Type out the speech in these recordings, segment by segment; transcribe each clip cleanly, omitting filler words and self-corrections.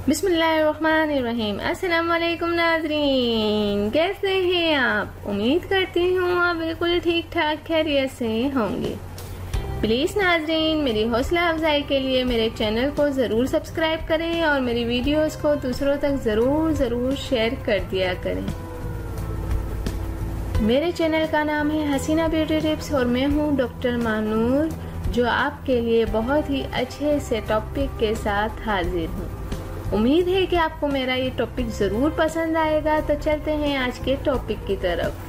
बिस्मिल्लाहिर्रहमानिर्रहीम। अस्सलाम वालेकुम नाज़रीन, कैसे हैं आप? उम्मीद करती हूँ आप बिल्कुल ठीक ठाक खैरियत से होंगे। प्लीज़ नाज़रीन, मेरी हौसला अफजाई के लिए मेरे चैनल को ज़रूर सब्सक्राइब करें और मेरी वीडियोस को दूसरों तक ज़रूर शेयर कर दिया करें। मेरे चैनल का नाम है हसीना ब्यूटी टिप्स और मैं हूँ डॉक्टर मानूर, जो आपके लिए बहुत ही अच्छे से टॉपिक के साथ हाजिर हूँ। उम्मीद है कि आपको मेरा ये टॉपिक ज़रूर पसंद आएगा। तो चलते हैं आज के टॉपिक की तरफ।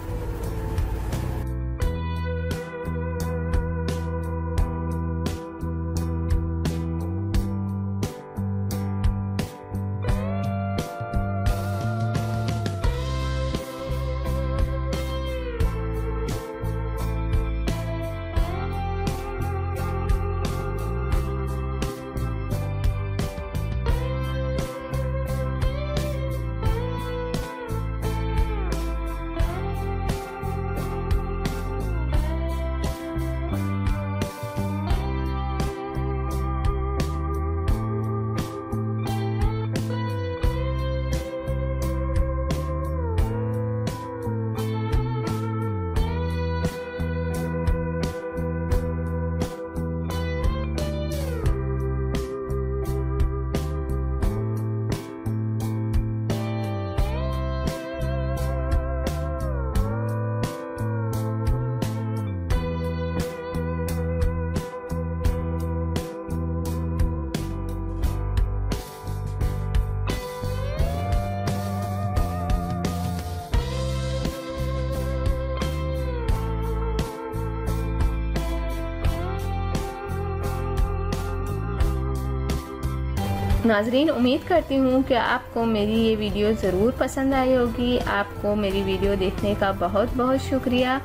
नाजरीन, उम्मीद करती हूँ कि आपको मेरी ये वीडियो ज़रूर पसंद आई होगी। आपको मेरी वीडियो देखने का बहुत बहुत शुक्रिया।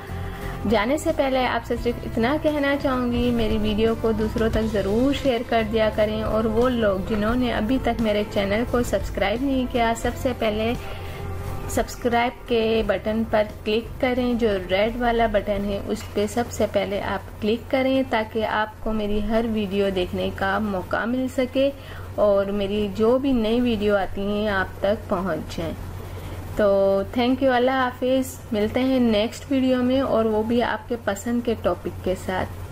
जाने से पहले आपसे सिर्फ इतना कहना चाहूँगी, मेरी वीडियो को दूसरों तक ज़रूर शेयर कर दिया करें। और वो लोग जिन्होंने अभी तक मेरे चैनल को सब्सक्राइब नहीं किया, सबसे पहले सब्सक्राइब के बटन पर क्लिक करें। जो रेड वाला बटन है उस पर सबसे पहले आप क्लिक करें, ताकि आपको मेरी हर वीडियो देखने का मौका मिल सके और मेरी जो भी नई वीडियो आती हैं आप तक पहुंच जाएं। तो थैंक यू, अल्लाह हाफिज़। मिलते हैं नेक्स्ट वीडियो में, और वो भी आपके पसंद के टॉपिक के साथ।